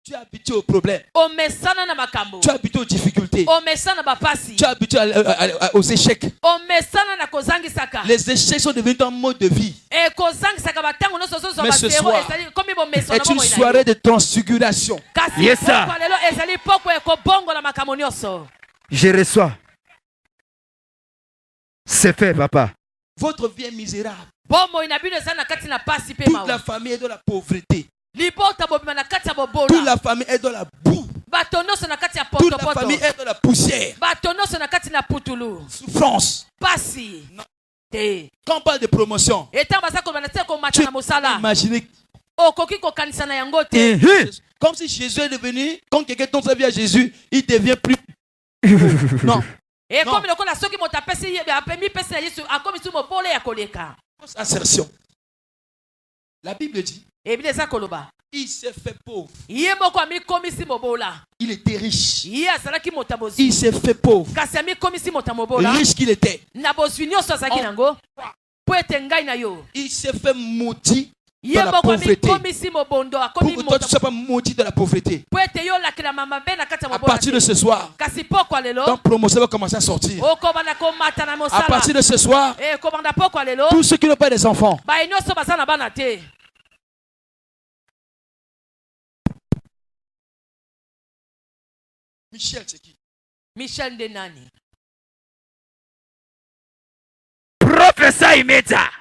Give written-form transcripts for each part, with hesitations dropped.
Tu es habitué aux problèmes. Tu es habitué aux difficultés. Tu es habitué aux échecs. Les échecs sont devenus un mode de vie. Mais ce soir est une soirée de transfiguration. Yes, sir. Je reçois. C'est fait, papa. Votre vie est misérable. Toute la famille est dans la pauvreté. Toute la famille est dans la boue. Toute la famille est dans la poussière. Souffrance. Non. Quand on parle de promotion, tu imagines comme si Jésus est devenu, quand quelqu'un tombe sa vie à Jésus, il devient plus. Non. Non. Assertion. La Bible dit, il s'est fait pauvre. Il était riche. Il s'est fait pauvre. Riche qu'il était. Il s'est fait maudit dans la pauvreté. Pour que toi tu ne sois pas maudit de la pauvreté. À partir de ce soir, ton promotion va commencer à sortir. À partir de ce soir, tous ceux qui n'ont pas des enfants, Michel, c'est qui? Michel Denani. Professeur Imeta.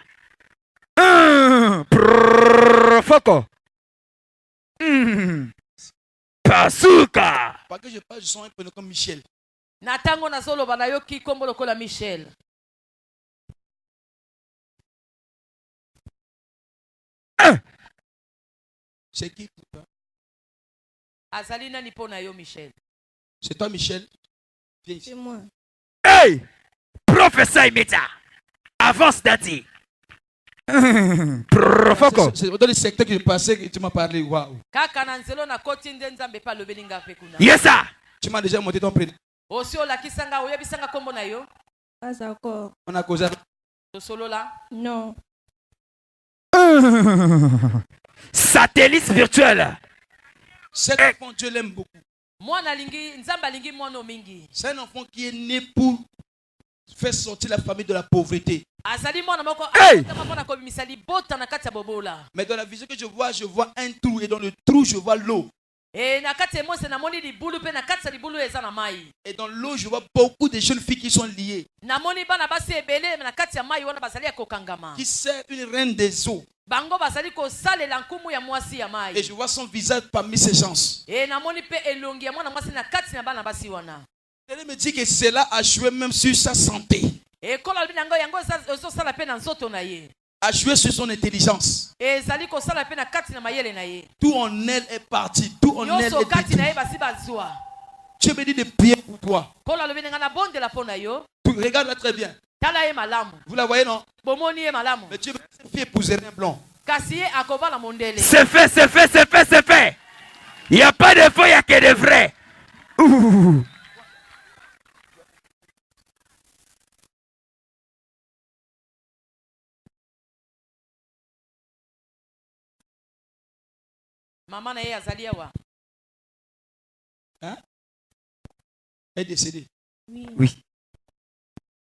Profoko. Pasuka. Parce que je parle, je sens un peu comme Michel. Natango na solo banayo ki kombo lokola Michel. C'est qui pour toi? Azalina ni pona yo Michel. C'est toi Michel? Viens ici. C'est moi. Hey! Professeur Imeta. Avance Dati. Profoko. C'est dans le secteur que je passais que tu m'as parlé. Waouh. Kaka na nzelo na koti nzambe pa lobelinga pe kuna. Yes, sir. Tu m'as déjà monté ton prénom. Osio la kisanga oyebisanga kombo na yo. Pas encore. On a causé. Solo là. Non. Satellite virtuel. Cet enfant, Dieu l'aime beaucoup. Mwana lingi nzamba lingi mwana mingi. C'est un enfant qui est né pour faire sortir la famille de la pauvreté. Azali mwana moko mwana ko misali bota na kati ya bobola. Mais dans la vision que je vois un trou et dans le trou je vois l'eau. Et na kati mo se na moni libulu pe na kati ya libulu eza na mai. Et dans l'eau je vois beaucoup de jeunes filles qui sont liées. Na moni bana basi ebele na kati ya mai wana basali ya kokangama. Qui sert une reine des eaux. Bango basali ko salela nkumu ya mwasi ya mai. Et je vois son visage parmi ces gens. Et na moni pe elongi ya mwana mwasi na kati na bana basi wana. Elle me dit que cela a joué même sur sa santé. Et quand la binango yango so sala pe na nzoto na ye. A joué sur son intelligence. Et zali ko sala pe na kati na mayele na ye. Tout en elle est parti, tout en elle est kati na ye parti. basi bazwa. Tu me dis de prier pour toi. Quand la binanga na bonde la pona yo. Regarde-la très bien. Tala ye malamu. Vous la voyez non? Bomoni ye malamu. Mais tu me dis épouser un blanc. Kasi ye akoba la mondele. C'est fait, c'est fait, c'est fait, c'est fait. Il n'y a pas de faux, il n'y a que de vrais. Ouh. Maman na ye azali awa. Hein? Elle est décédée. Oui.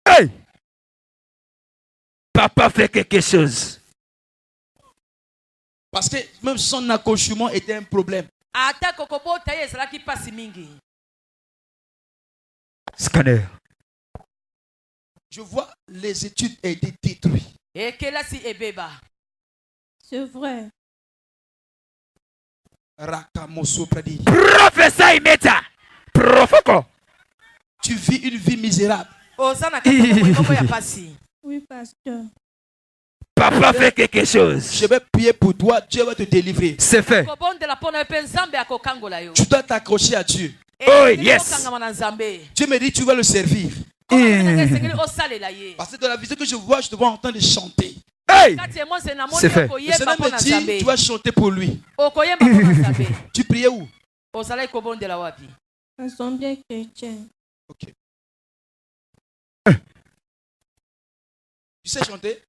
Hey! Papa fait quelque chose. Parce que même son accouchement était un problème. Ata kokobo taye zalaki pasi mingi. Scanner. Je vois les études ont été détruites. Et kelasi ebeba. C'est vrai. Rakamoso pradi. Professeur Imeta. Profoko. Tu vis une vie misérable. Osana koko ya pasi. Oui, pasteur. Papa fait quelque chose. Je vais prier pour toi, Dieu va te délivrer. C'est fait. Tu dois t'accrocher à Dieu. Oh yes. Dieu me dit tu vas le servir. Parce que dans la vision que je vois en train de chanter. Hey! C'est fait. Le Seigneur me dit tu vas chanter pour lui. Tu priais où? Assemblée chrétienne. Ok. Tu sais chanter?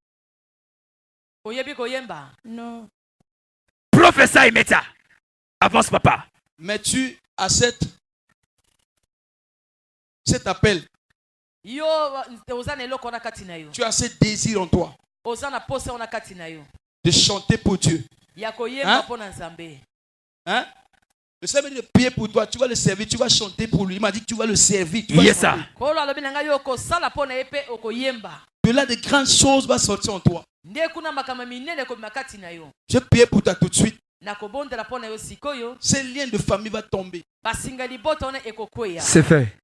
Non. Professeur Imeta. Avance papa. Mais tu as cet appel. Tu as ce désir en toi de chanter pour Dieu. Hein? Hein? Le Seigneur m'a dit de prier pour toi. Tu vas le servir, tu vas chanter pour lui. Il m'a dit que tu vas le servir. Yes, ça. De là, de grandes choses vont sortir en toi. Je prie pour toi tout de suite. Ce lien de famille va tomber. C'est fait.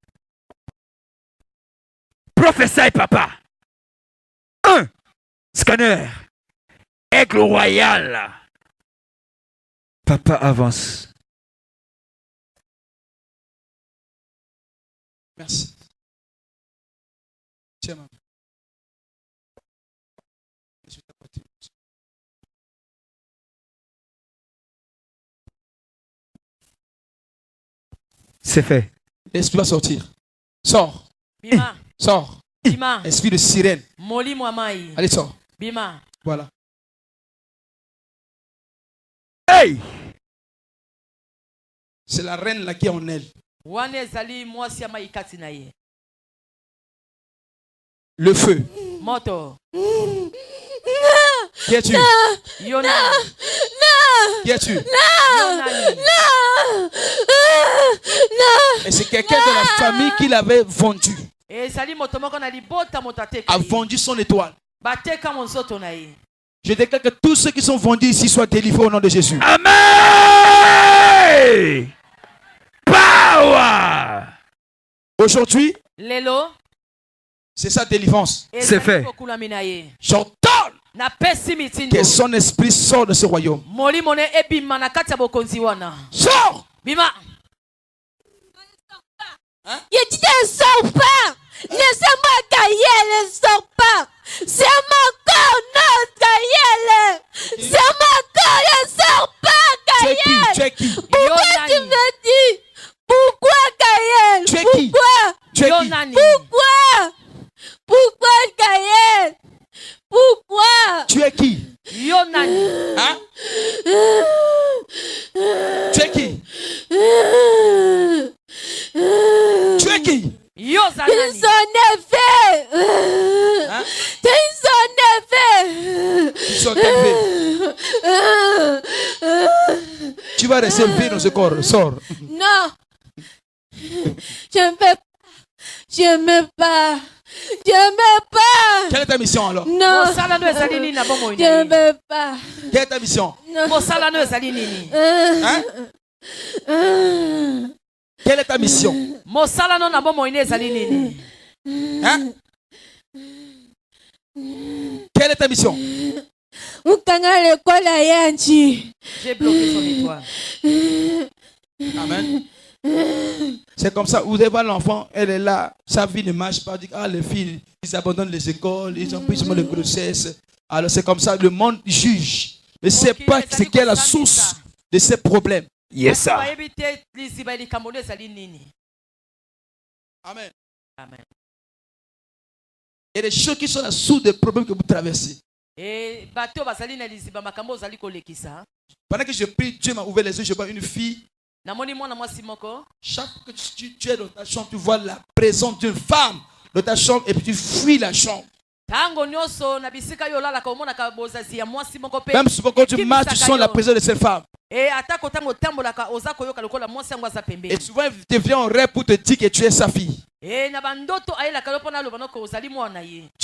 Prophétie, papa. 1. Scanner. Aigle royal. Papa avance. Merci. Tiens, maman. C'est fait. L'esprit va sortir. Sors. Bima. Sors. Bima. Esprit de sirène. Moli Mwamai. Allez, sors. Bima. Voilà. Hey! C'est la reine là qui est en elle. Le feu. Moto. Qui es-tu? Yona. Qui es-tu? Non. Et c'est quelqu'un de la famille qui l'avait vendu. A vendu son étoile. Je déclare que tous ceux qui sont vendus ici soient délivrés au nom de Jésus. Amen. Power. Aujourd'hui, Lelo. C'est sa délivrance. C'est fait. J'entends que son esprit sort de ce royaume. Sors. Bima. Hein? Il dit ne sors pas. Laissez-moi Gaïel, ne sors pas. C'est mon corps, non, Gaïel. C'est mon corps, ne sors pas, Gaïel. Tu es qui? Pourquoi tu me dis? Pourquoi, Gaïel? Tu es qui? Pourquoi? Pourquoi, Gaël? Pourquoi? Tu es qui? Yonani. Hein? Tu es qui? Tu es qui? Yozanani. T'es son effet. Hein? T'es son effet. Son effet. Tu vas rester levé dans ce corps. Sors. Non. Je ne peux pas. Je m'aime pas. Je m'aime pas. Quelle est ta mission alors? Non. Je m'aime pas. Quelle est ta mission? Hein? Quelle est ta mission? Hein? Quelle est ta mission? J'ai bloqué son étoile. Amen. C'est comme ça, vous allez voir l'enfant, elle est là, sa vie ne marche pas. Ah, les filles, ils abandonnent les écoles, ils ont plus de grossesse. Alors c'est comme ça, le monde juge. Mais c'est pas ce qui est la source de ces problèmes. Yes, sir. Amen. Amen. Il y a des choses qui sont la source des problèmes que vous traversez. Pendant que je prie, Dieu m'a ouvert les yeux, je vois une fille. Chaque fois que tu es dans ta chambre, tu vois la présence d'une femme dans ta chambre et puis tu fuis la chambre. Même souvent quand tu marches, tu sens la présence de cette femme. Et souvent, elle te vient en rêve pour te dire que tu es sa fille. Dieu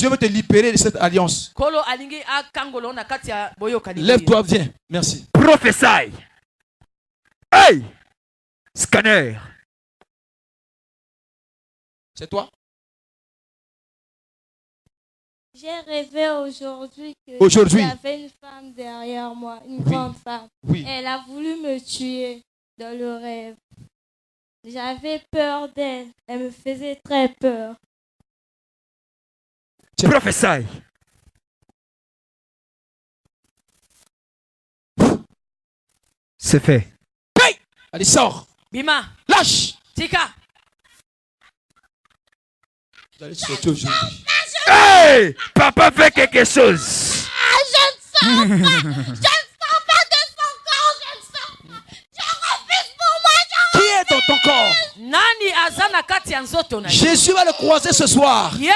veut te libérer de cette alliance. Lève-toi, viens. Merci. Prophétie. Hey! Scanner. C'est toi? J'ai rêvé aujourd'hui que il y avait une femme derrière moi, une grande femme. Oui. Elle a voulu me tuer dans le rêve. J'avais peur d'elle. Elle me faisait très peur. Prophétie. C'est fait. Hey! Allez, sors. Bima. Lâche. Tika. Vous allez sortir aujourd'hui. Hey! Papa fait quelque chose. Ah, je ne sors pas. Je ne sors pas de son corps. Je ne sors pas. Je refuse pour moi ton corps. Jésus va le croiser ce soir. Il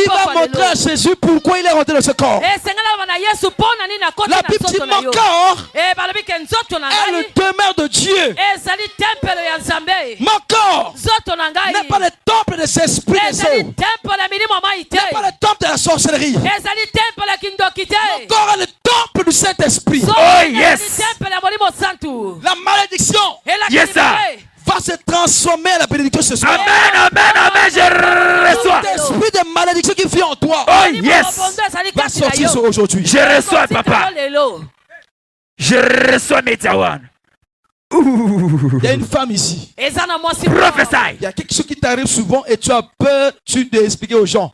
va montrer à Jésus pourquoi il est rentré dans ce corps. La Bible dit mon corps est le demeure de Dieu. Mon corps n'est pas le temple de cet esprit des eaux. N'est pas le temple de la sorcellerie. Mon corps est le temple du Saint-Esprit. Oh yes. La malédiction va se transformer en la bénédiction ce soir. Amen, amen, amen, je reçois. L'esprit de malédiction qui vit en toi. Oh yes. Va sortir aujourd'hui. Je reçois, papa. Je reçois mes taouanes. Il y a une femme ici. Prophète. Il y a quelque chose qui t'arrive souvent et tu as peur d'expliquer aux gens.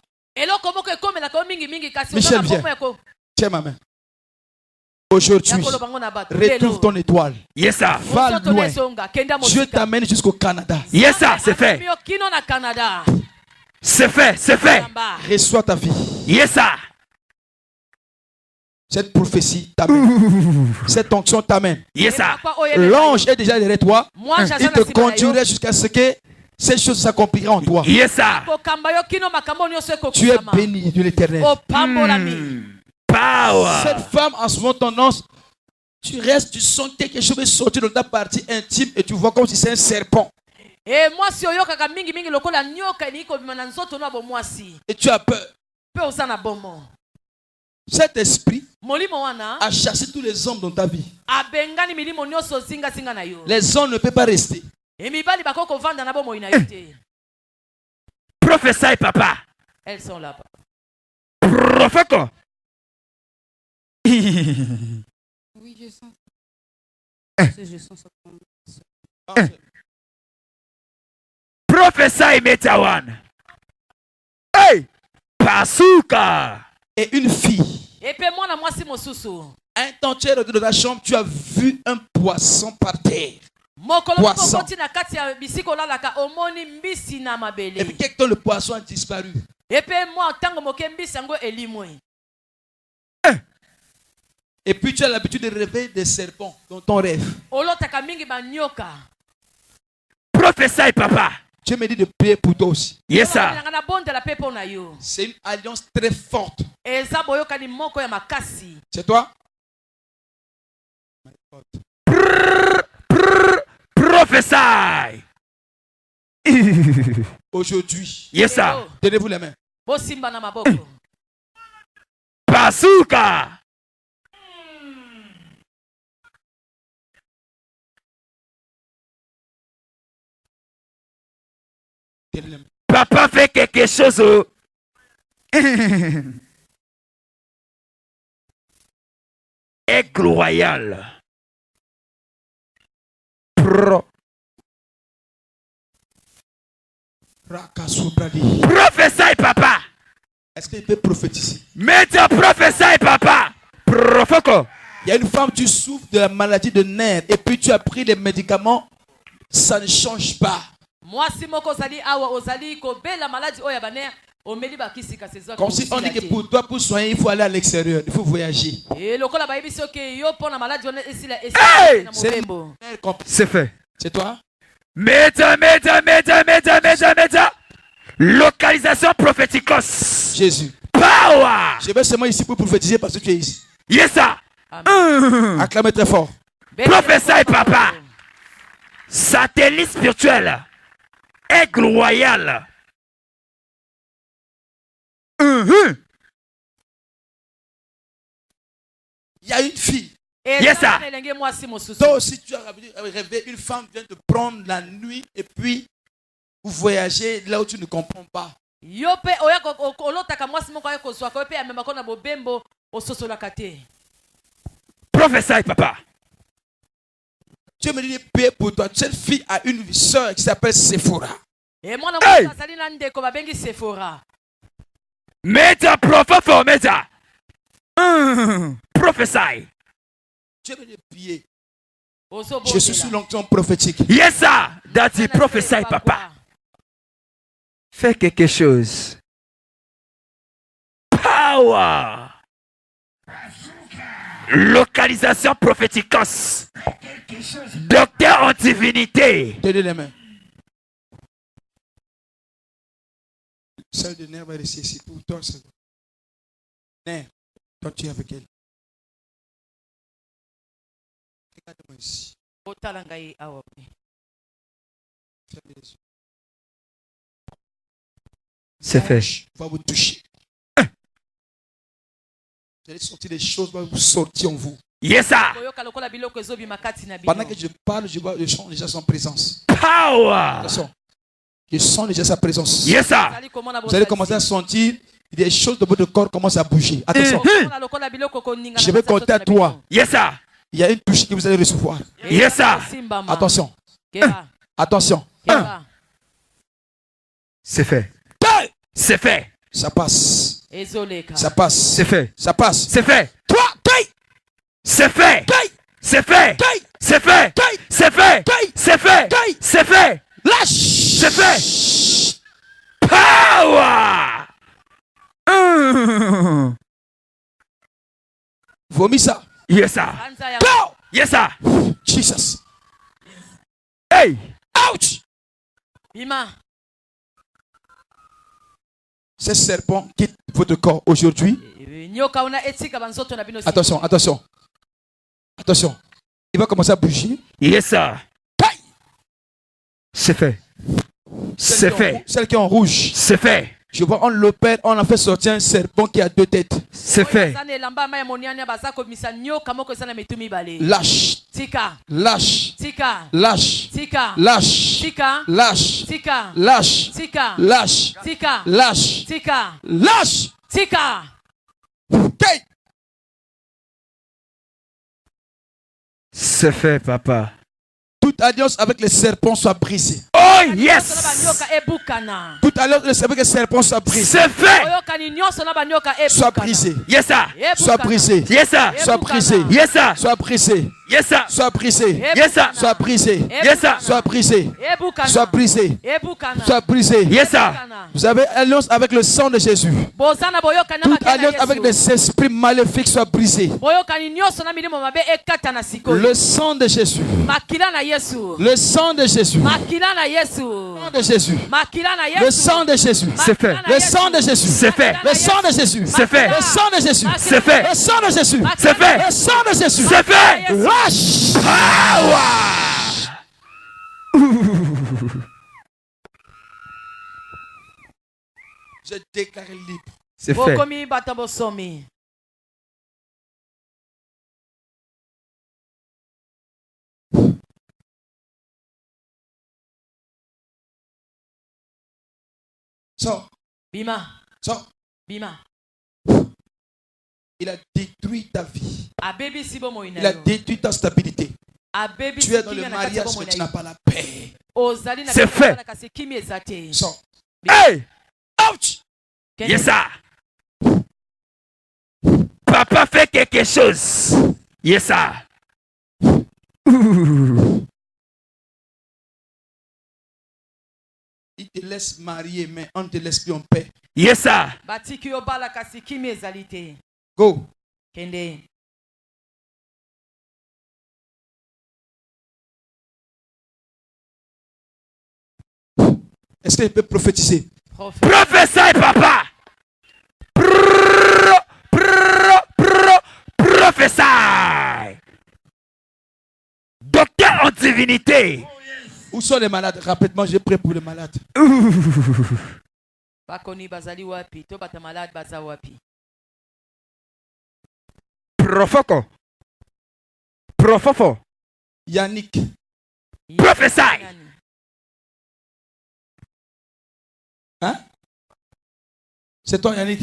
Michel, viens. Tiens ma main. Aujourd'hui, retrouve ton étoile. Yes, sir. Va loin. Dieu t'amène jusqu'au Canada. Yes, sir. C'est fait. C'est fait, c'est fait. Reçois ta vie. Yes, sir. Cette prophétie t'amène. Cette onction t'amène. Yes, sir. L'ange est déjà derrière toi. Il te conduirait jusqu'à ce que ces choses s'accompliront en toi. Yes, sir. Tu es béni de l'Éternel. Power. Cette femme, en ce moment, tendance, tu restes, tu sens quelque chose sortir de ta partie intime et tu vois comme si c'est un serpent. Et tu as peur. Cet esprit a chassé tous les hommes dans ta vie. Les hommes ne peuvent pas rester. Prophète, papa. Elles sont là. Prophète. Oui, je sens ça. Je sens ça. Prophète Metawan. Hey! Pasuka. Et une fille. Un temps, tu es rentré dans ta chambre, tu as vu un poisson par terre. Poisson. Et puis quelque temps, le poisson a disparu. Et puis tu as l'habitude de rêver des serpents dans ton rêve. Prophète, papa. Dieu me dit de prier pour toi aussi. Yes, sir. C'est une alliance très forte. C'est toi? Prophète. Aujourd'hui. Yes, sir. Donnez-vous les mains. Bazooka. Papa fait quelque chose. Aigle royal. Prophétie, papa. Est-ce qu'il peut prophétiser? Mettez prophétie, papa. Prophète. Il y a une femme, tu souffres de la maladie de nerfs et puis tu as pris des médicaments, ça ne change pas. Comme si on dit que pour toi, pour soigner, il faut aller à l'extérieur, il faut voyager. Hey! C'est fait. C'est toi? Méta. Localisation prophéticos. Jésus. Power. Je vais seulement ici pour prophétiser parce que tu es ici. Yes, sir. Acclamez très fort. Professeur papa. Satellite spirituel. Aigle royal. Il y a une fille. Yes, sir. Toi aussi, tu as rêvé, une femme vient te prendre la nuit et puis vous voyagez là où tu ne comprends pas. Professeur papa. Dieu me dit de payer pour toi. Cette fille a une soeur qui s'appelle Sephora. Hey! Meta prophète, meta. Professeur. Dieu me dit de prier. Je suis sous l'onction prophétique. Yes, sir. That's the prophesy, papa. Fais quelque chose. Power. Localisation prophéticos. Docteur en divinité. Tenez les mains. Celle de nerf va rester ici pour toi. Nerf, toi tu es avec elle. Regarde-moi ici. Fermez les yeux. C'est fait. Va vous toucher. Vous allez sortir des choses, va vous sortir en vous. Yes, sir. Pendant que je parle, je sens déjà son présence. Power. Attention. Je sens déjà sa présence. Yes, sir. Vous allez commencer à sentir des choses de votre corps commencent à bouger. Attention. Je vais compter à toi. Yes, sir. Il y a une touche que vous allez recevoir. Yes, sir. Attention. Attention. C'est fait. C'est fait. Ça passe. Ça passe. C'est fait. Ça passe. C'est fait. Toi, c'est fait. C'est fait. C'est fait. C'est fait. C'est fait. C'est fait. Lâche. C'est fait. Power. Vomis ça. Yes, sir. Go. Yes, sir. Jesus. Hey. Ouch. Ces serpents quittent votre corps aujourd'hui. Attention, attention. Attention. Il va commencer à bouger. Yes, sir. C'est fait. C'est fait. Celle qui est en rouge. C'est fait. Je vois, on l'opère, on a fait sortir un serpent qui a 2 têtes. C'est fait. Lâche. Lâche. Lâche. Lâche. Lâche. Lâche. Lâche. Lâche. Lâche. Okay. C'est fait, papa. Toute alliance avec les serpents soit brisée. Oh yes. Toute alliance avec les serpents soit brisée. C'est fait. Soit brisé. Yes, sir. Soit brisé. Yes, sir. Soit brisé. Yes, sir. Soit brisé. Yes, sir. Soit brisé. Yes, sir. Soit brisé. Yes, sir. Soit brisé. Soit brisé. Soit brisé. Yes, sir. Vous avez alliance avec le sang de Jésus. Toute alliance avec des esprits maléfiques soit brisée. Le sang de Jésus. Le sang de Jésus. Le sang de Jésus. C'est fait. Le sang de Jésus. C'est fait. Le sang de Jésus. C'est fait. Le sang de Jésus. C'est fait. Le sang de Jésus. C'est fait. Le sang de Jésus. C'est fait. Lâche. Je déclare libre. C'est fait. Sors. Bima. Sors. Bima. Il a détruit ta vie. Il Il a détruit ta stabilité. Tu es dans le mariage mais tu n'as pas la paix. C'est fait. Sors. Hey! Ouch! Yes, sir. Papa fait quelque chose. Yes, sir. Il te laisse marier, mais on ne te laisse plus en paix. Yes, sir. Go. Kende. Est-ce qu'il peut prophétiser? Prophétie, papa. Prophétie. Docteur en divinité. Où sont les malades? Rapidement, j'ai prié pour les malades. Profoko. Profofo. Yannick. Prophétie. Hein? C'est toi, Yannick?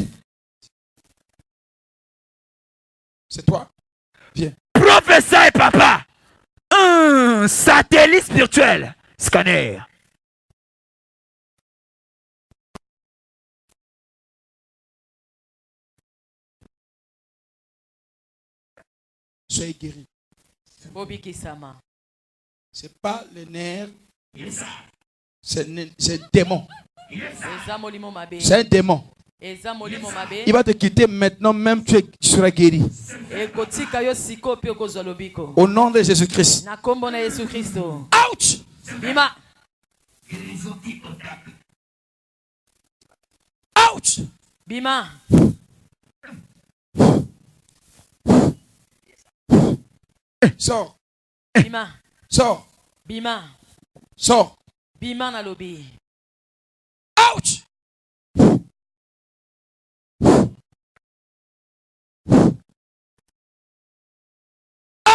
C'est toi? Viens. Prophétie, papa. Un satellite spirituel. Scanner. Soyez guéri. C'est pas le nerf. C'est un démon. C'est un démon. Il va te quitter maintenant, même tu seras guéri. Au nom de Jésus-Christ. Ouch! Bima. Ouch! Bima. Sors. Bima. Sors. Bima. Sors. Bima na lobi. Ouch!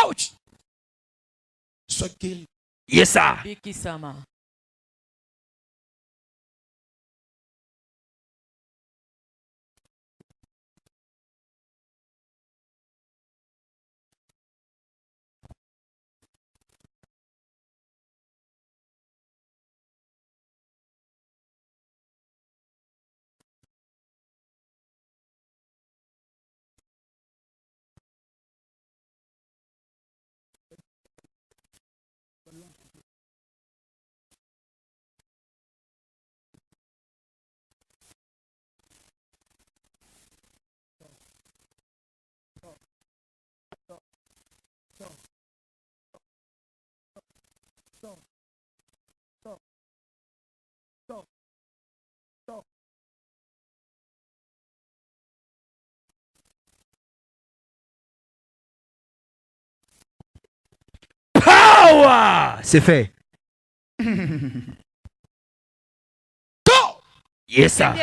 Ouch! Sois guéri. Yes, sir. Bikisama. Power! C'est fait. Go! Yes, sir.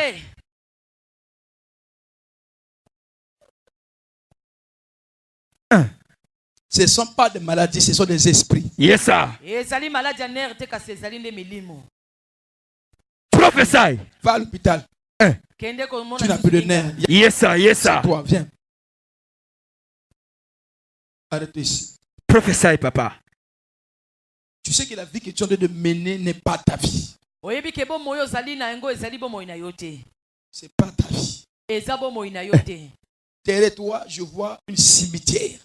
Ce ne sont pas des maladies, ce sont des esprits. Yes, sir. Prophesy. Va à l'hôpital. Tu n'as plus de nerfs. Yes, sir. Yes, sir. Toi, viens. Arrête ici. Prophesy, papa. Tu sais que la vie que tu es en train de mener n'est pas ta vie. C'est pas ta vie. Derrière toi, je vois un cimetière.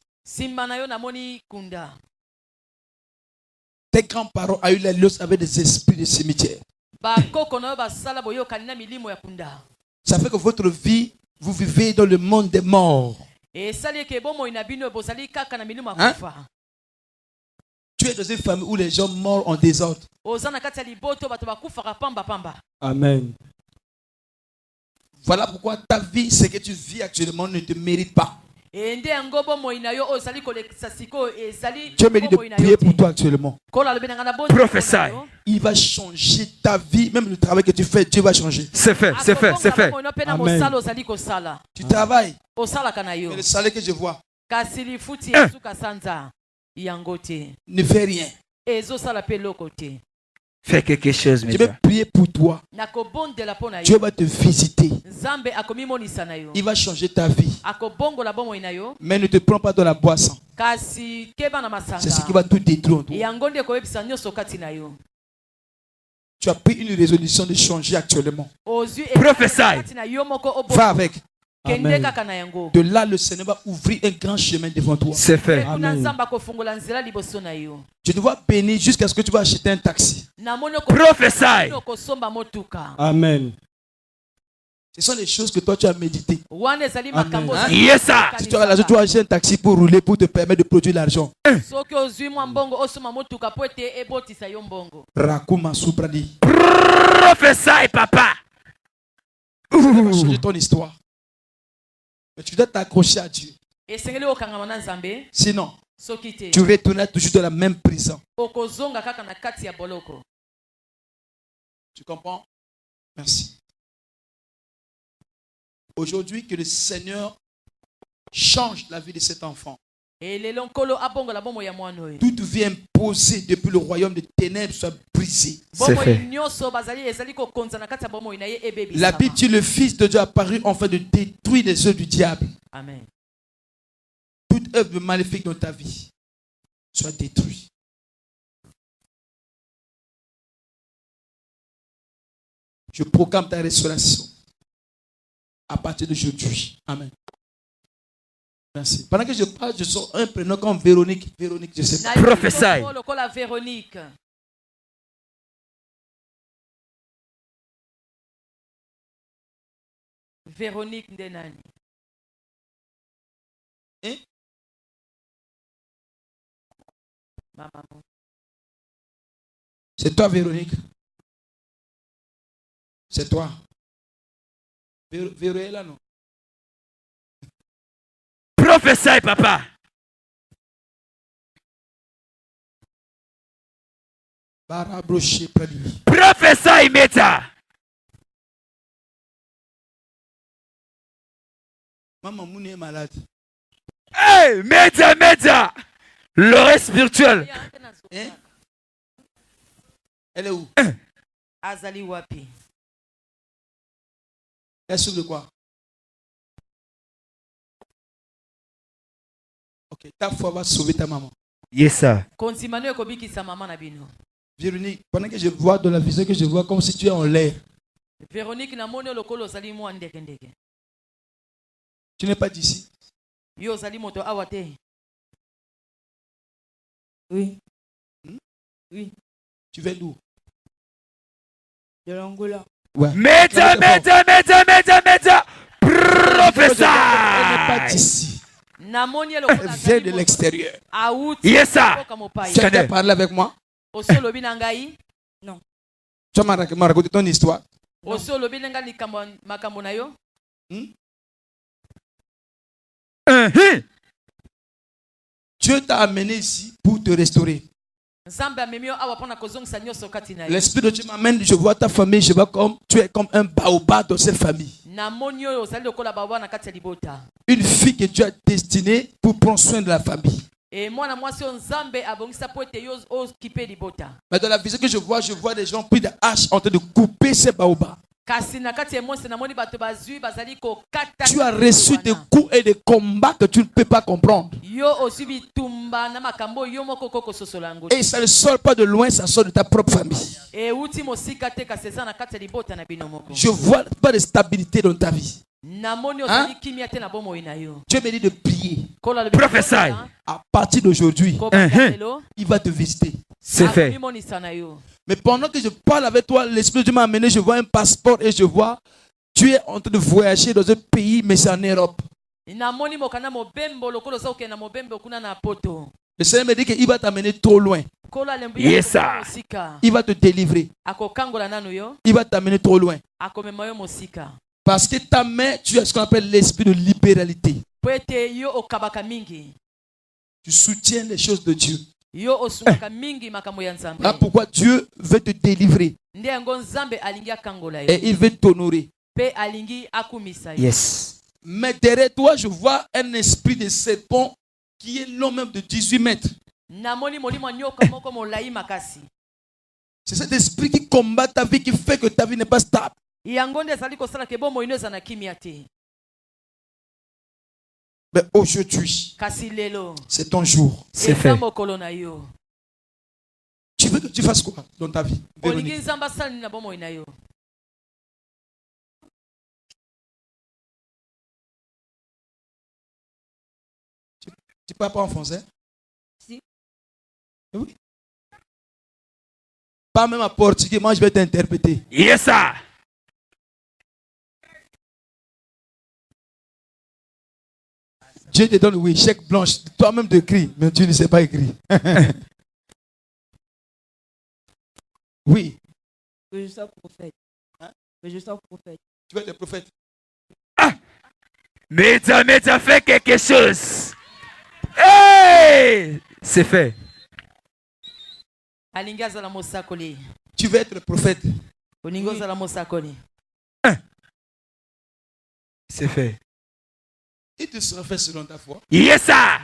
Tes grands-parents ont eu l'alliance avec des esprits de cimetière. Ça fait que votre vie, vous vivez dans le monde des morts. Hein? Tu es dans une famille où les gens morts en désordre. Amen. Voilà pourquoi ta vie, ce que tu vis actuellement, ne te mérite pas. Dieu mérite de prier pour toi actuellement. Prophesy. Il va changer ta vie, même le travail que tu fais, Dieu va changer. C'est fait, c'est fait, c'est fait. Amen. Tu travailles, mais le salaire que je vois ne fait rien. Fais quelque chose, mes Je vais frères. prier pour toi. Dieu va te visiter. Il va changer ta vie. Mais ne te prends pas dans la boisson. C'est ce qui va tout détruire en toi. Tu as pris une résolution de changer actuellement. Prophesy. Va avec. Amen. De là, le Seigneur va ouvrir un grand chemin devant toi. C'est fait. Amen. Je te vois bénir jusqu'à ce que tu vas acheter un taxi. Prophesy. Amen. Ce sont les choses que toi tu as méditées. Amen. Yes, sir. Si tu as l'argent, tu vas acheter un taxi pour rouler, pour te permettre de produire l'argent. Rakuma Supradi. Prophesy, papa. Ça va changer ton histoire. Mais tu dois t'accrocher à Dieu. Sinon, tu retourneras toujours dans la même prison. Tu comprends? Merci. Aujourd'hui, que le Seigneur change la vie de cet enfant. Toute vie imposée depuis le royaume des ténèbres soit brisée. C'est fait. La Bible dit le Fils de Dieu apparu afin de détruire les œuvres du diable. Amen. Toute œuvre maléfique dans ta vie soit détruite. Je proclame ta restauration à partir d'aujourd'hui. Amen. Merci. Pendant que je parle, je sors un prénom comme Véronique. Véronique, je sais pas. Prophesy. Véronique. Véronique Ndenani. Hein? Maman. C'est toi, Véronique. C'est toi. Véronique là, non? Prophétie, papa. Prophétie, Meta. Maman Mouni est malade. Hey, Meta. L'oreille spirituelle. Hein? Elle est où? Azali Wapi. Elle souffre de quoi? Ok, ta foi va sauver ta maman. Yes, sir. Véronique, pendant que je vois dans la vision que je vois comme si tu es en l'air. Véronique, tu n'es pas d'ici. Oui. Oui. Tu viens d'où? De l'Angola. Ouais. Meta. Prophète. Elle n'est pas d'ici. Elle vient de l'extérieur. Yes, sir. Tu as déjà parlé avec moi? Non. Tu m'as raconté ton histoire? Dieu t'a amené ici pour te restaurer. L'Esprit de Dieu m'amène, je vois ta famille, je vois comme tu es comme un baobab dans cette famille. Une fille que Dieu a destinée pour prendre soin de la famille. Mais dans la vision que je vois des gens pris des haches en train de couper ces baobabs. Tu as reçu des coups et des combats que tu ne peux pas comprendre. Et ça ne sort pas de loin, ça sort de ta propre famille. Je vois pas de stabilité dans ta vie. Hein? Dieu me dit de prier. Prophétie. À partir d'aujourd'hui, il va te visiter. C'est fait. Mais pendant que je parle avec toi, l'Esprit de Dieu m'a amené, je vois un passeport et je vois, tu es en train de voyager dans un pays, mais c'est en Europe. Le Seigneur me dit qu'il va t'amener trop loin. Yes, sir. Il va te délivrer. Il va t'amener trop loin. Parce que ta main, tu as ce qu'on appelle l'esprit de libéralité. Tu soutiens les choses de Dieu. Là pourquoi Dieu veut te délivrer. Et il veut t'honorer. Yes. Mais derrière toi, je vois un esprit de serpent qui est long même de 18 mètres. C'est cet esprit qui combat ta vie, qui fait que ta vie n'est pas stable. Mais aujourd'hui, c'est ton jour. C'est fait. Tu veux que tu fasses quoi dans ta vie, Véronique? Tu parles pas en français? Si. Oui. Pas même en portugais, moi je vais t'interpréter. Yes, sir. Dieu te donne, oui, chèque blanche. Toi-même tu écris, mais tu ne sais pas écrire. Oui. Que je sois prophète. Hein? Que je sois prophète. Tu veux être prophète? Ah! Meta, fais quelque chose. Hey! C'est fait. Tu veux être prophète? Oui. C'est fait. Il te sera fait selon ta foi. Yes, sir.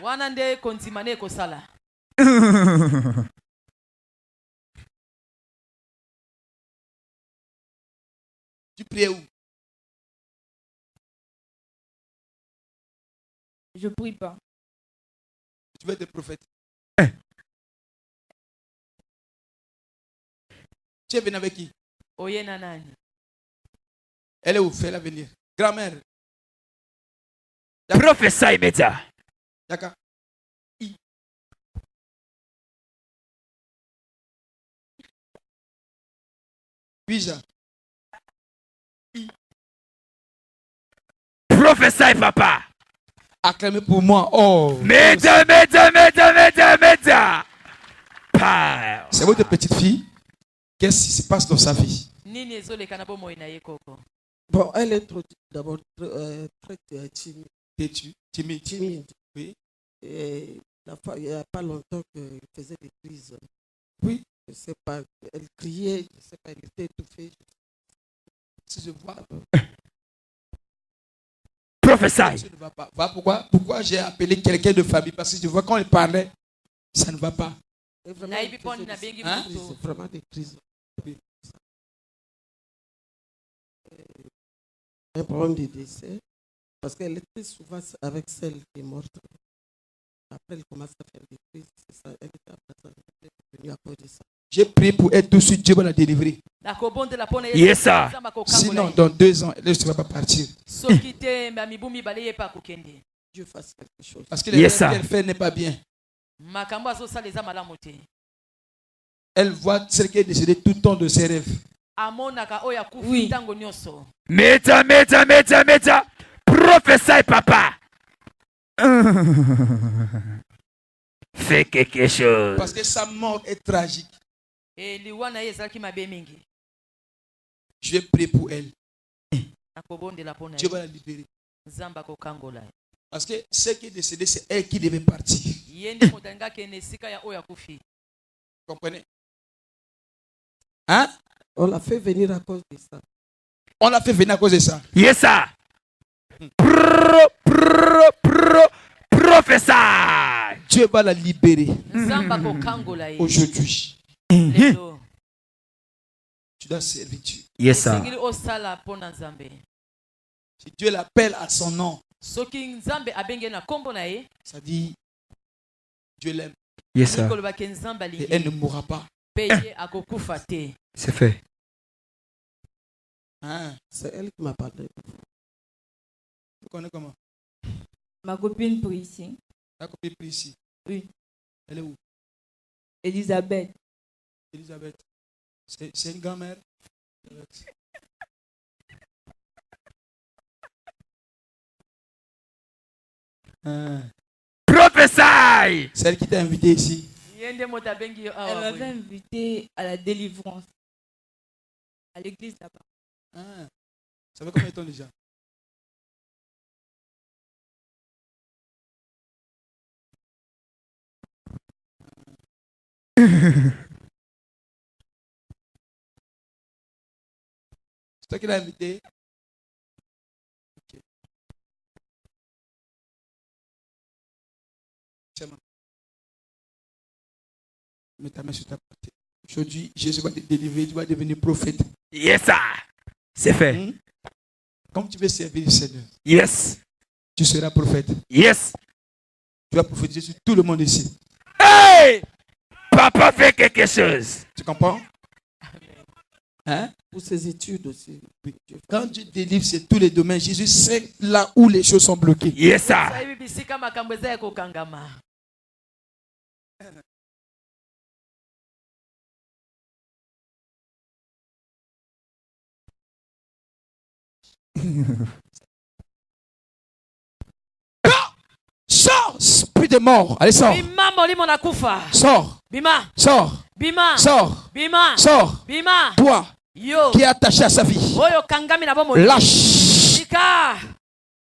Tu pries où? Je prie pas. Tu veux être prophète? Tu es venu avec qui? Elle est où? Fais-la venir. Grand-mère. Prophétie, Meta. Yaka. Puis-je? Prophesy, papa. Acclamez pour moi. Oh. Méta. C'est votre petite fille. Qu'est-ce qui se passe dans sa vie? Bon, elle est d'abord très timide. Timide. Oui. Et il n'y a pas longtemps qu'elle faisait des crises. Oui. Je sais pas, elle criait, je ne sais pas, elle était étouffée. Si je vois. Prophesy. Ça ne va pas. Pourquoi j'ai appelé quelqu'un de famille? Parce que je vois quand elle parlait, ça ne va pas. C'est vraiment des crises. Oui. Un problème de décès, parce qu'elle était souvent avec celle qui est morte. Après, elle commence à faire des crises. C'est ça, elle est venue à cause de ça. J'ai prié pour elle tout de suite, Dieu va la délivrer. Yes, sir. Sinon, dans 2 ans, elle ne va pas partir. Dieu fasse quelque chose. Parce que Yes, ce qu'elle fait n'est pas bien. Elle voit celle qui est décédée tout le temps de ses rêves. Oui. Méta. Prophesy, papa. Fais quelque chose. Parce que sa mort est tragique. Je vais prier pour elle. Dieu va la libérer. Parce que ce qui est décédé, c'est elle qui devait partir. Comprenez? Hein? On l'a fait venir à cause de ça. On l'a fait venir à cause de ça. Yes, sir. Prophesy. Dieu va la libérer. Aujourd'hui. Tu dois servir Dieu. Yes, sir. Si Dieu l'appelle à son nom, ça dit Dieu l'aime. Yes, sir. Et elle ne mourra pas. C'est fait. Hein? C'est elle qui m'a parlé. Tu connais comment? Ma copine pour ici. Ta copine prie ici. Oui. Elle est où? Elisabeth. Elisabeth. C'est une grand-mère. Prophesy. Celle qui t'a invité ici. Elle m'avait invité à la délivrance. À l'église là-bas. Ah. Ça fait combien de temps déjà? C'est toi qui l'as invité? Ok. Tiens-moi. Mets ta main sur ta portée. Aujourd'hui, Jésus va te délivrer, tu vas devenir prophète. Yes, sir. C'est fait. Comme tu veux servir le Seigneur. Yes. Tu seras prophète. Yes. Tu vas prophétiser sur tout le monde ici. Hey! Papa fait quelque chose. Tu comprends? Hein? Pour ses études aussi. Oui, quand Dieu délivre, c'est tous les domaines. Jésus sait là où les choses sont bloquées. Yes, sir. Sors, esprit de mort. Allez, sors. Sors. Sors. Sors. Sors. Toi qui est attaché à sa vie. Lâche.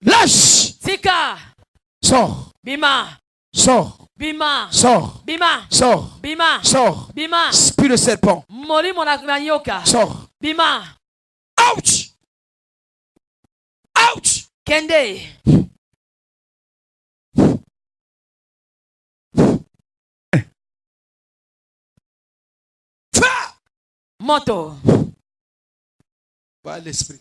Lâche. Sors. Sors. Sors. Sors. Sors. Esprit de serpent. Sors. Ouch. Ouch. Kende. Moto. Voilà l'esprit.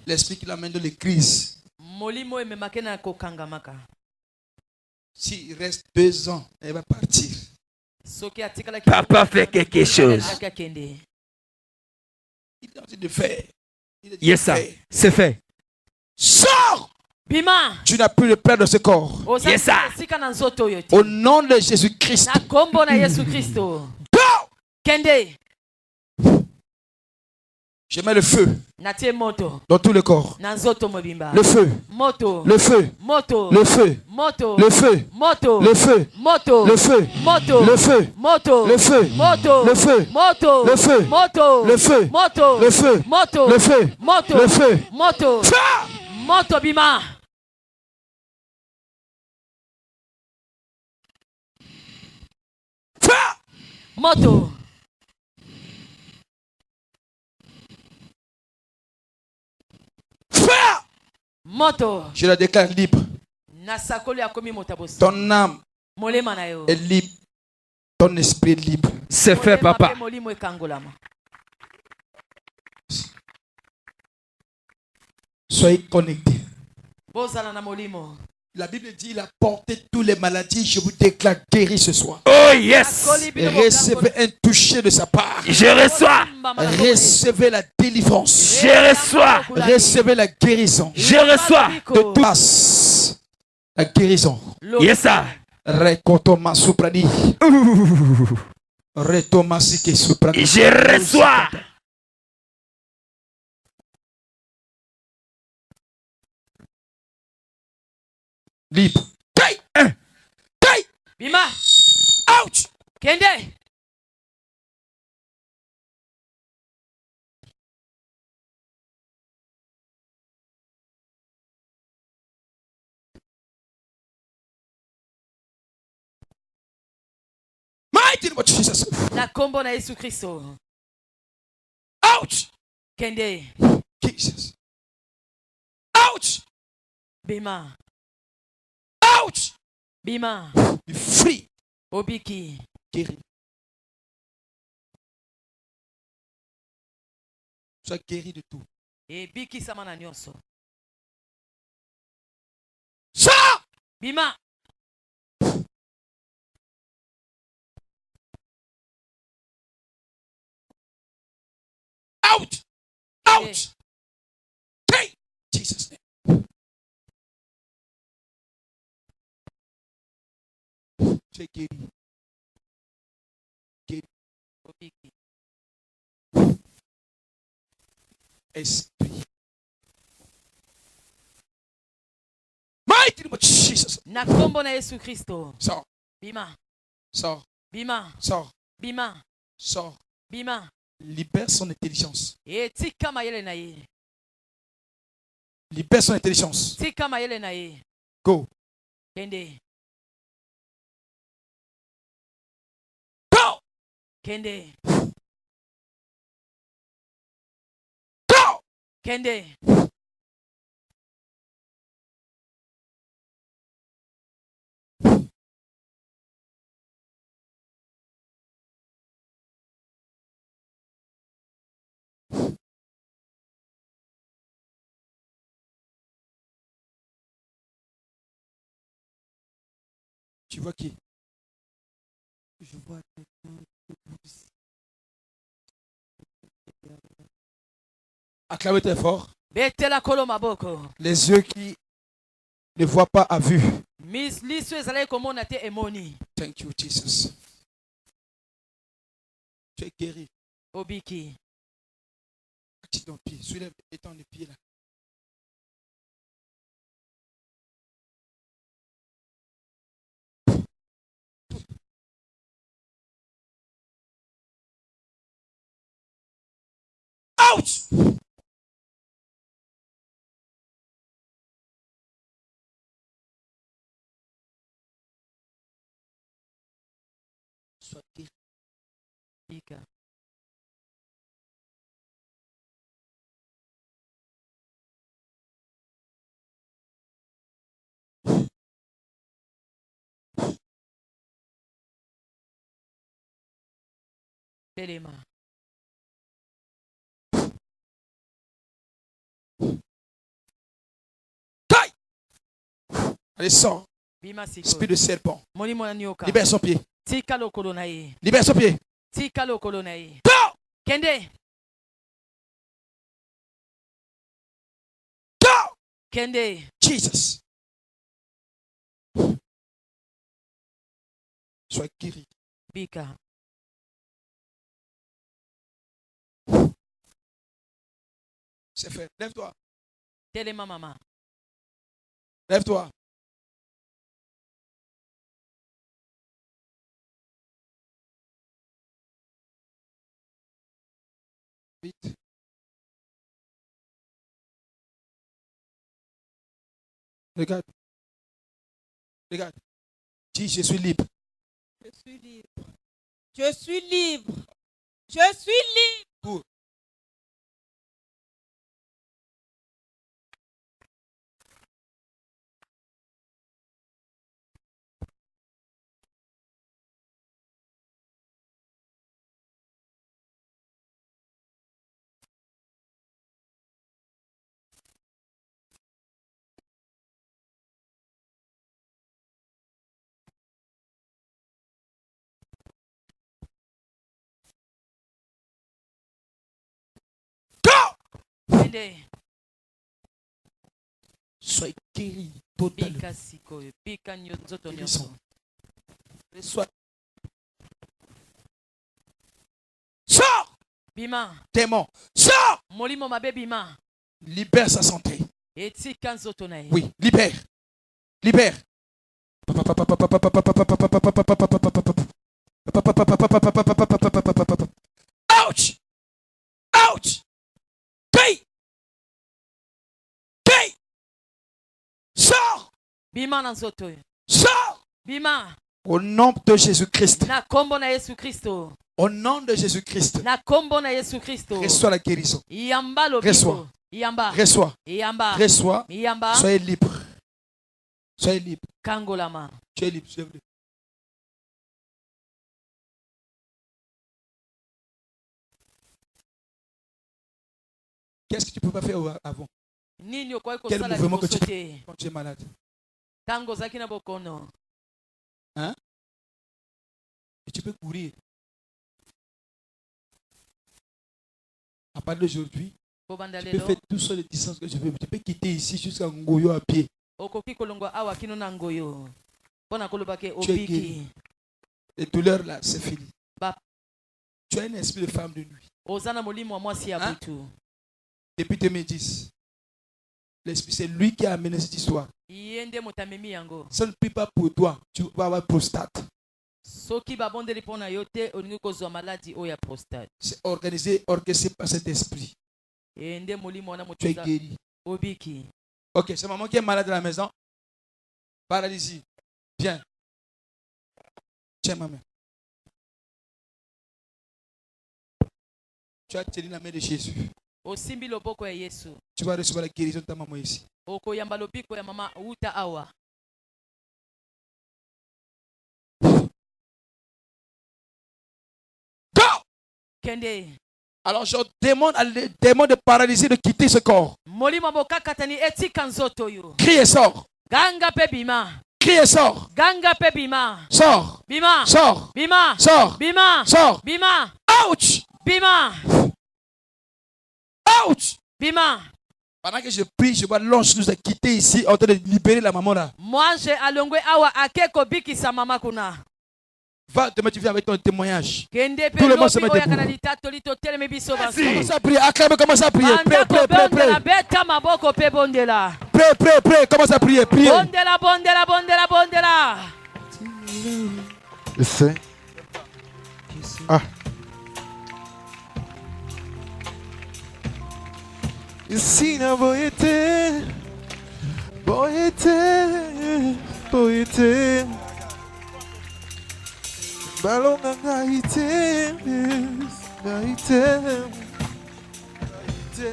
L'esprit qui l'amène dans les crises. S'il reste 2 ans, elle va partir. Papa fait quelque chose. Il est en train de faire. Yes, ça. C'est fait. Sors! Bima. Tu n'as plus de peur de ce corps. Yes, ça. Au nom de Jésus-Christ. Go! Kende. Je mets le feu dans tout le corps. Le feu. Le feu. Le feu. Le feu. Le feu. Le feu. Le feu. Le feu. Le feu. Le feu. Le feu. Le feu. Le feu. Le feu. Moto bima. Moto. Moto. Je la déclare libre. Ton âme est libre. Ton esprit est libre. C'est fait, papa. Soyez connectés. La Bible dit il a porté toutes les maladies. Je vous déclare guéri ce soir. Oh yes. Recevez un toucher de sa part. Je reçois. Recevez la délivrance. Je reçois. Recevez la guérison. Je reçois. De tout la guérison. Yes sir. Rekotoma suprani. Retoma sike suprani. Je reçois. Libre. Bima. Ouch. Kende. Mighty name of Jesus. Na kombo na Yesu Kristo. Ouch. Kende. Jesus. Ouch. Bima. Ouch. Bima. Be free. Obiki. Guéri. Sois guéri de tout. Et biki samana nyonso. Sors. Bima. Out. Out. Hey. Jesus name. C'est guéri. Guéri. Obiki. Esprit. Mighty name of Jesus. Na kombo na Yesu Kristo. Sors. Bima. Sors. Bima. Sors. Bima. Sors. Bima. Libère son intelligence. Et tika mayele na ye. Libère son intelligence. Tika mayele na ye. Go. Kende. Go. Kende. Go. Kende. Tu vois qui? Je vois quelqu'un qui pousse. Acclamez très fort. Betela kolo maboko. Les yeux qui ne voient pas à vue. Miss liso ezalaki komona te emoni. Thank you, Jesus. Tu es guéri. Obiki. Active ton pied. Soulève et étends les pieds là. Ouch! Sois guéri. Ika. Belema. Allez, sors. Bima siko. Esprit de serpent. Moni mwana nyoka. Libère son pied. Libère son pied. Go! Kende. Go! Kende. Jesus. Sois guéri. Bika. C'est fait. Lève-toi. Telema maman. Lève-toi. Vite. Regarde. Regarde. Dis, je suis libre. Je suis libre. Je suis libre. Je suis libre. Pour. Sois guéri totalement. Sois. Sors! Bima. Démon. Sors! Molimo mabe bima. Libère sa santé. Eti kanzoto na ye. Oui, libère. Libère. Ouch! Ouch! Hey! Hey! Sors! Bima na nzoto. Sors! Bima. Au nom de Jésus-Christ. Na kombo na Yesu Kristo. Au nom de Jésus-Christ. Na kombo na Yesu Kristo. Reçois la guérison. Yamba lo Reçois. Yamba. Reçois. Yamba. Reçois. Yamba. Soyez libre. Soyez libre. Kangolama. Tu es libre. Tu es libre. Qu'est-ce que tu ne peux pas faire avant? Quel mouvement que tu fais quand tu es malade? Hein? Et tu peux courir. À partir d'aujourd'hui, tu peux faire tout seul les distances que tu veux. Tu peux quitter ici jusqu'à Ngoyo à pied. Tu es guéri. Les douleurs là, c'est fini. Tu as un esprit de femme de nuit. Hein? Depuis 2010. L'esprit, c'est lui qui a amené cette histoire. Ça ne prie pas pour toi. Tu vas avoir prostate. C'est organisé, orchestré par cet esprit. Tu es guéri. Ok, c'est maman qui est malade à la maison. Paralysie. Viens. Tiens, maman. Tu as tenu la main de Jésus. Tu vas recevoir la guérison de ta maman ici. Go! Alors je demande à démon de paralysie de quitter ce corps. Crie et sors. Crie et sors. Sors. Bima. Sors. Bima. Sors. Bima. Sors. Bima. Ouch. Bima. Ouch. Bima. Pendant que je prie, je vois l'ange nous a quittés ici en train de libérer la maman là. Moi, j'ai allongé awa akeko biki sa mama kuna. Va, demain tu viens avec ton témoignage. Tout le monde se met debout. Commence à prier. Acclamez, commence à prier. Prie, prie, prie, prie. Prie, prie, prie. Commence à prier. Priez. Essaie. Ah. Ici na boyete. Boyete. Boyete. Ballon na naïté, naïté, naïté.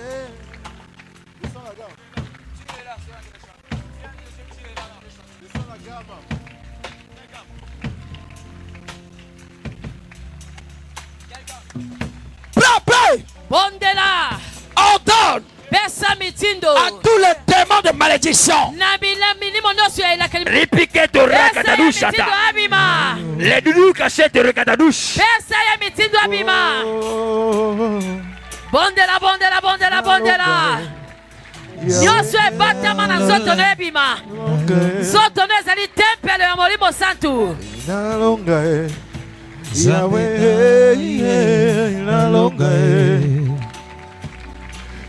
Pray, pray. Bondela. Ordonne. À tous les démons de malédiction. Ripiketo rakatadushata. Les doudous cachés de rakatadouche. Bondela, bondela, bondela, bondela. Nyonso ebatama na nzoto no ebima. Nzoto no ezali tempelo ya Molimo Santu.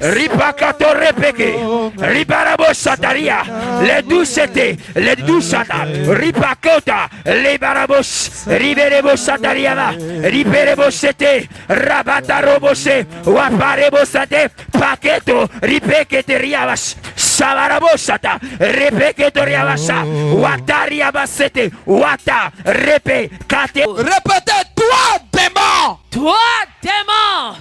Ripakato repeke, ribarabo sataria, les doucetés, les douchata, ripakota, les barabos, riberebo satariava, riberebo sete, rabata robose, waparebo sate, paketo, ripekete riavas, savarabosata, repeketo riavasa, watariabasete, wata, repe, kate. Répétez, toi démon. Toi démon.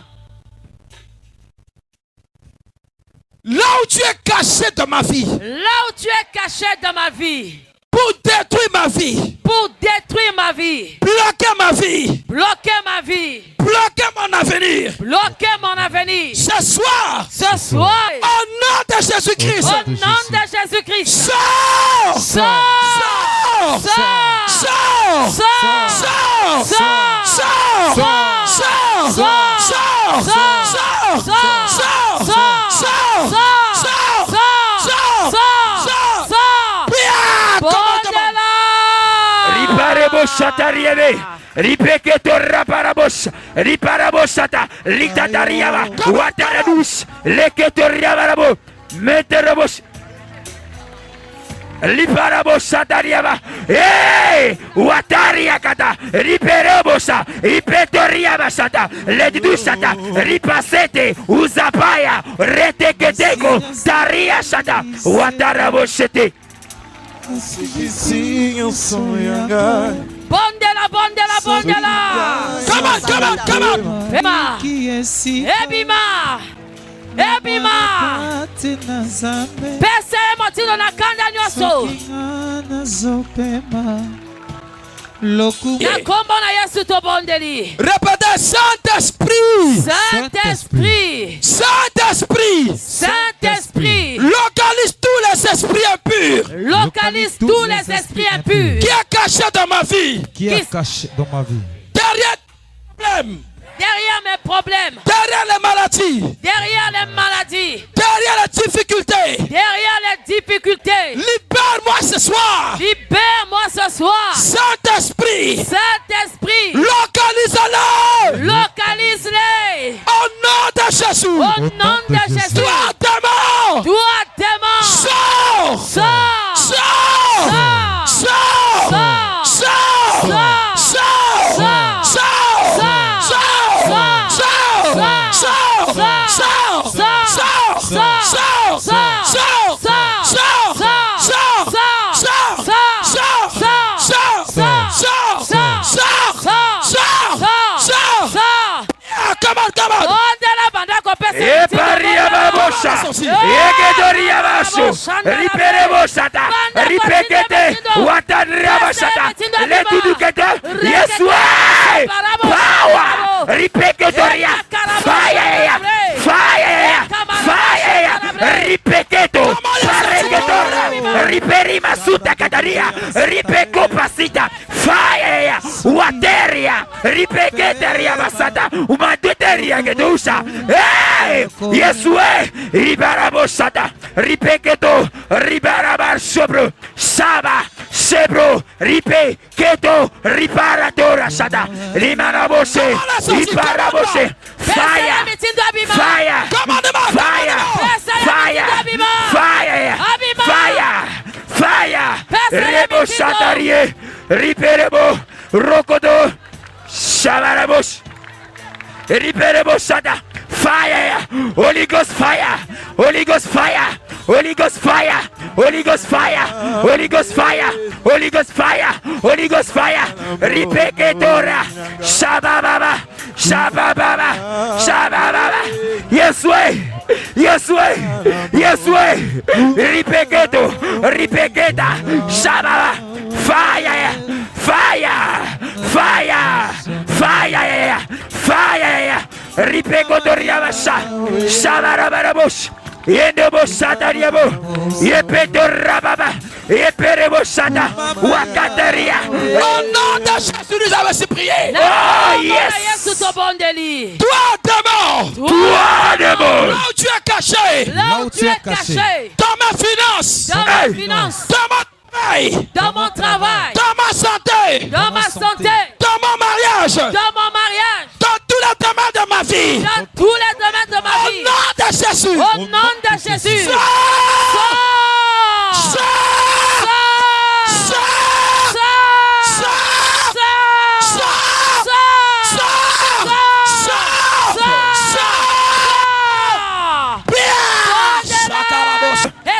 Là où tu es caché dans ma vie. Là où tu es caché dans ma vie. Pour détruire ma vie. Pour détruire ma vie. Bloquer ma vie. Bloquer ma vie. Bloquer mon avenir. Bloquer mon avenir. Ce soir. Ce soir. Au nom de Jésus-Christ. Au nom de Jésus-Christ. Sors. Sors. Sors. Sors. Sors. Sors. Sors. Sors. Sors. Sors. Sors. Sors. Riparebo satarieve, ripeketo raparabos, riparabosata, litatariava, wataradus, leketo riavarabo, meterabos. Liparabosatariava, watariakata, riperebosa, ripetoriavasata, ledusata, ripasete, uzapaya, reteketeko, tariasata, watarabosete. Bondela, bondela, bondela. Come on, come on, come on. Ebima. Ebima. Ebima. Pese motino na kanda nyoso. Na kombo na Yesu to bondeli. Répétez, Saint-Esprit. Saint-Esprit. Saint-Esprit. Saint-Esprit. Localise tous les esprits impurs. Localise tous les esprits impurs. Qui est caché dans ma vie. Qui est caché dans ma vie. Derrière les problèmes. Derrière mes problèmes. Derrière les maladies. Derrière les maladies. Derrière les difficultés. Derrière les difficultés. Libère-moi ce soir. Libère-moi ce soir. Saint-Esprit. Saint-Esprit. Localise-le. Localise-les. Au nom de Jésus. Au nom de Jésus. Toi, démon. Toi, démon. Sors. Sors. Sors. Sors. Sors. Sors. Sors. Sors. Sors. Sors. Sors. Riperebosata, ripekete, watanrabasata, letudukete, Yesue, power, ripeketoria, fire, fire, fire, ripeketo, pareketora, riperima suta kataria, ripeko pasita, fire, wateria, ripeketeria basata, umateteria gedusha, Yesue, ribarabosata, ripeketo, ribarabar sobro, saba, sebro, ripe, keto, riparatora sata, limanabose, riparabose, fire, fire, fire, fire, fire, fire, fire, rebo satarie, riperebo, rokodo, shabarabos, riperebo sata, fire, Holy Ghost fire, Holy Ghost fire, Holy Ghost fire, Holy Ghost fire, Holy Ghost fire, Holy Ghost fire, Holy Ghost fire, ripeketora, shabababa, shabababa, shabababa, Yesue, Yesue, Yesue, ripeketo, ripeketa, shababa, fire, fire, fire, fire, fire, ripekotoriabasha, shabarabarabos, Yendebo Satariabo, Yepeto Rababa, Yeperebo Sata, Wakateria. Au nom de Jésus, nous avons ainsi prié. Oh yes. Toi, démon. Toi, démon. Là où tu es caché. Là où tu es caché. Dans ma finance. Dans ma finance. Dans mon travail. Dans mon travail. Dans ma santé. Dans ma santé. Dans mon mariage. Dans mon mariage. Dans tous les domaines de ma vie. Dans tous les domaines de ma vie. Au nom de Jésus. Au nom de Jésus.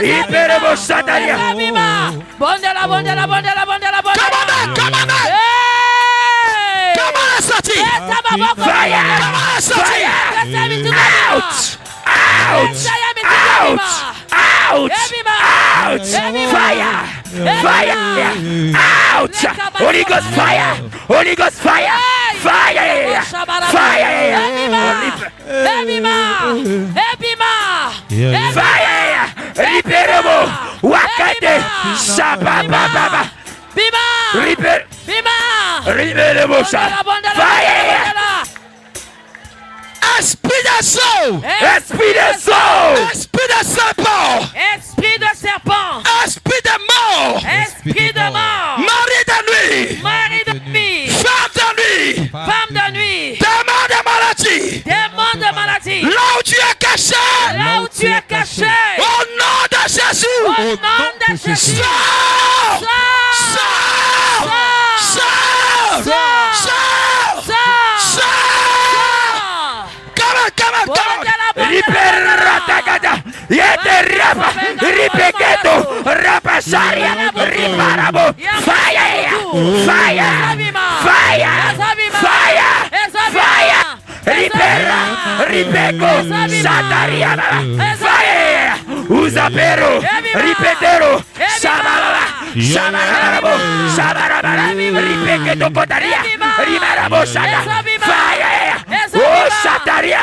Iperebo Sataria. Bondela. Comment est sorti? Fire! Fire! Out! Out! Out! Out! Out! Fire! Fire! Out! Holy Ghost fire! Holy Ghost fire! Fire! Fire! Fire! Riperebo! Wakate! Shabababa! Bima! Riper! Bima! Riperebo! Fire! Esprit de saut. Esprit de saut. Esprit de serpent. Esprit de serpent. Esprit de mort. Esprit de mort. Mari de nuit. Mari de nuit. Femme de nuit. Femme de nuit. Démon de maladie. Démon de maladie. Là où tu es caché. Là où tu es caché. Au nom de Jésus. Au nom de Jésus. Sors. Sors. Sors. Sors. Riperratagada, Yeterapa, Ripeketo, Rapasaria, Riparabo, fire, fire, fire, fire, fire, Ripera, Ripeco, Satariana, fire, Usapero, Ripetero, Shabaraba, Shabarabo, Shabaraba, Ripeketo Cotaria, Rimarabo Sata, fire, oh Sataria,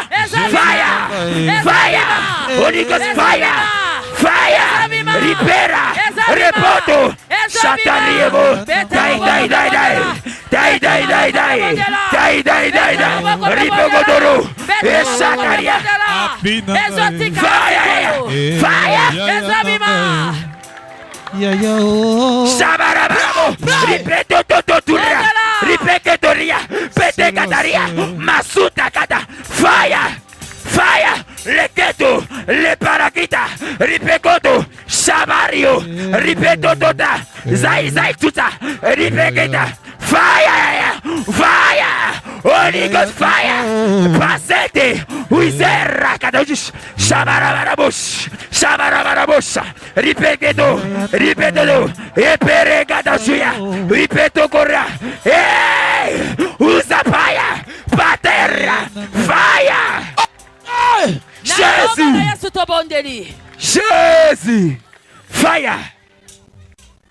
fire, fire, Holy Ghost fire, fire, Ripera, Repoto, Satariebo, die, Ripogodoro, Sataria, fire, fire, Shabarabo, Ripeto Totura, Ripeketoria, Petekataria, Masuta Kata, fire, fire, Leketo, Le Parakita, Ripekoto, Shabario, Ripeto Tota, Zai Tuta, Ripeketa, fire, fire, Holy Ghost fire, Pasete, Uizera Katajush, Shabarabarabush, Shabarabarabush, Ripeketo, Ripeto, Eperegatasuya, Ripeto Corra, hey, Usapaya, Paterra, fire. Jésus! Jésus! Fire!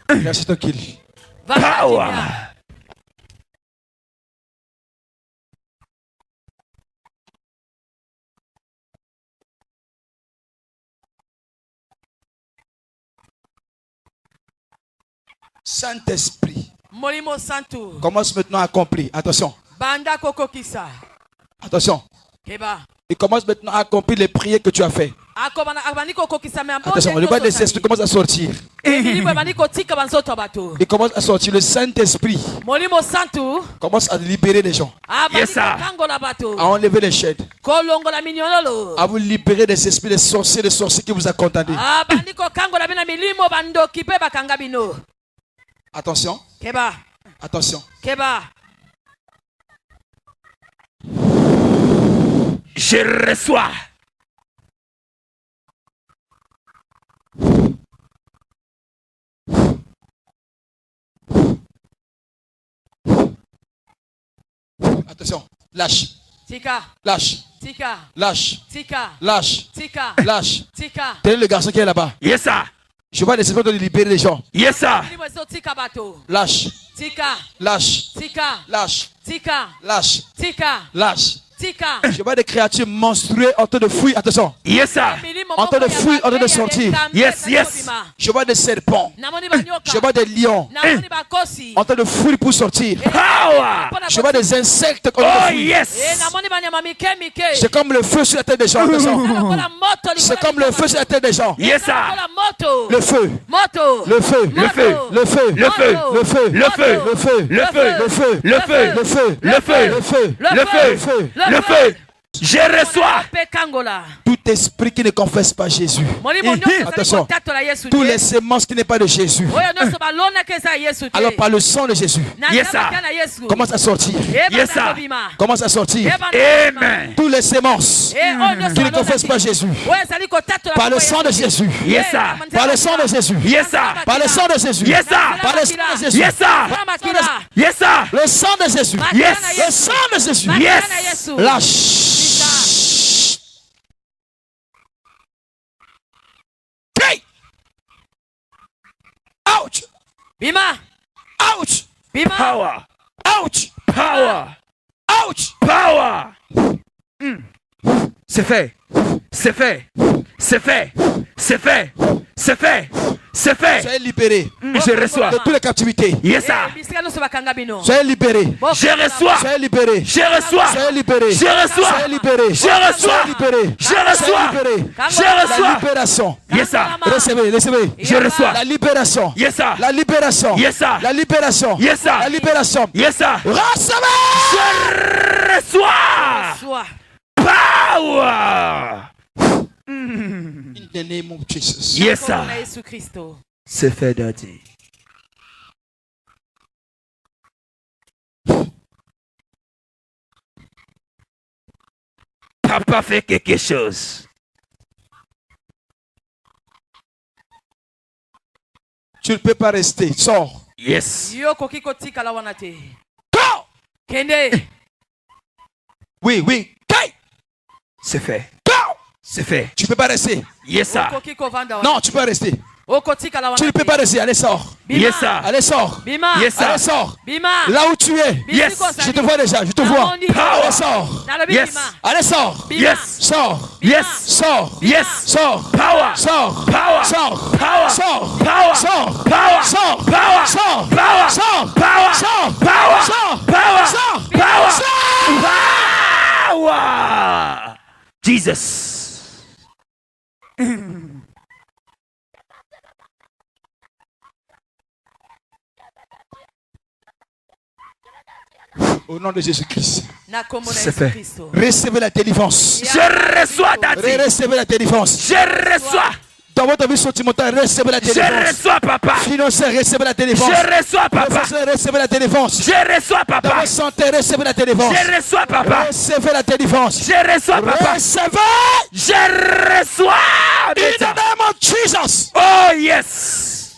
Merci ton kill. Power! Saint-Esprit. Molimo Santo. Commence maintenant à accomplir. Attention. Banda Kokokisa. Attention. Keba. Il commence maintenant à accomplir les prières que tu as fait. Attention, le bas des esprits commence à sortir. Il commence à sortir. Le Saint-Esprit commence à libérer les gens. Yes, sir. À enlever les chaînes. À vous libérer des esprits, des sorciers qui vous ont condamné. Attention. Keba. Attention. Keba. Je reçois. Attention. Lâche. Tika. Lâche. Tika. Lâche. Tika. Lâche. Tika. Lâche. Tika. Tenez le garçon qui est là-bas. Yes, sir. Je vois les esprits de libérer les gens. Yes, sir. Lâche. Tika. Lâche. Tika. Lâche. Tika. Lâche. Tika. Lâche. Tika. Je vois des créatures monstrueuses en train de fuir. Attention. Yes, sir. en train de fuir, en train de sortir. Yes, yes. Je vois des serpents. Je vois des lions en train de fuir pour sortir. Power. Je vois des insectes en train Oh de fuir. yes. C'est comme le feu sur la tête des gens. C'est comme le feu sur la tête des gens. Yes, sir. Le feu. Le feu. Le feu. Le feu. Le feu. Le feu. Le feu. Le feu. Le feu. Le feu. Le feu. Le feu. Le feu. Le feu. Le feu. Le feu. Je reçois Tout esprit qui ne confesse pas Jésus. Attention. Tous les semences qui n'est pas de Jésus. Alors par le sang de Jésus. Yes, sir. Commence à sortir. Yes, sir. Commence à sortir. Amen. Tous les semences qui ne confessent pas Jésus. Par le sang de Jésus. Yes, sir. Par le sang de Jésus. Yes, sir. Par le sang de Jésus. Yes, sir. Par le sang de Jésus. Yes, sir. Yes, sir. Le sang de Jésus. Yes. Le sang de Jésus. Yes. Lâche. Hey. Ouch. Bima. Ouch. Bima. Power. Ouch. Power. Ouch. Power. C'est fait. C'est fait. C'est fait. C'est fait. C'est fait. C'est fait. Soyez libérés. Je reçois. De toutes les captivités. Yes, sir. Soyez libérés. Je reçois. Soyez libérés. Je reçois. Soyez libérés. Je reçois. Soyez libérés. Je reçois. Soyez libérés. Je reçois. Soyez libérés. Je La reçois. libération. Yes, sir. Recevez, recevez. Je reçois. La libération. Yes, sir. La libération. Yes, sir. La libération. Yes, sir. La libération. Yes, sir. Recevez. Je reçois. Power. In the name of Jesus. Yes, sir. C'est fait, Daddy. Papa fait quelque chose. Tu ne peux pas rester. Sors. Yes. Go. Kende. Oui, oui. Hey. C'est fait. Go. C'est fait. Tu ne peux pas rester. Yes, sir. Non, tu peux rester. Tu ne peux pas rester. Allez, sors. Yes, sir. Allez, sors. Yes, sir. Allez, sors. Bima. Là où tu es. Yes. Je te vois déjà. Je te vois. Power. Allez, sors. Yes. Allez, sors. Yes. Sors. Yes. Sors. Yes. Sors. Power. Sors. Power. Sors. Power. Sors. Power. Sors. Power. Sors. Power. Sors. Power. Sors. Power. Sors. Power. Sors. Power. Sors. Power. Sors. Power. Jesus. Au nom de Jésus-Christ. C'est fait. Recevez la délivrance. Je reçois, Daddy. Recevez la délivrance. Je reçois. Dans votre vie sentimentale, recevez la Je délivrance. reçois, papa. Financière, recevez la délivrance. Je reçois, papa. Professionnel, recevez la délivrance. Je reçois, Dans papa. votre santé, recevez la délivrance. Je reçois, papa. Recevez la délivrance. Je reçois, papa. Recevez. Je reçois. In the name of Jesus. Oh, yes.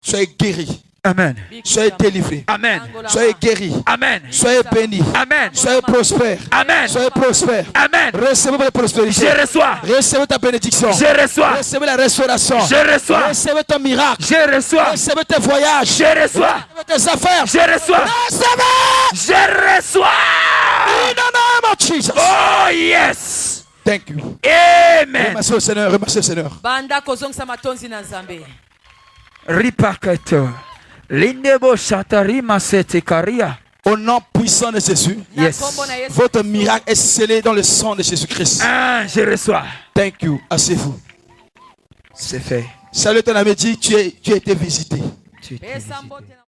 Soyez guéris. Amen. Soyez délivrés. Amen. Soyez guéris. Amen. Soyez bénis. Amen. Soyez prospères. Amen. Soyez prospères. Amen. Recevez votre prospérité. Je reçois. Recevez ta bénédiction. Je reçois. Recevez la restauration. Je reçois. Recevez ton miracle. Je reçois. Recevez tes voyages. Je reçois. Recevez tes affaires. Je reçois. Recevez. Je reçois. In the name of Jesus. Oh, yes. Thank you. Amen. Remerciez le Seigneur. Remerciez le Seigneur. Banda kozongisa matonzi na Nzambe. Ripakato. Lindebo Shatarima Setekaria. Au nom puissant de Jésus. Yes. Votre miracle est scellé dans le sang de Jésus-Christ. Ah, je reçois. Thank you. Asseyez-vous. C'est fait. Salut ton ami, dit tu as été visité. Tu es visité.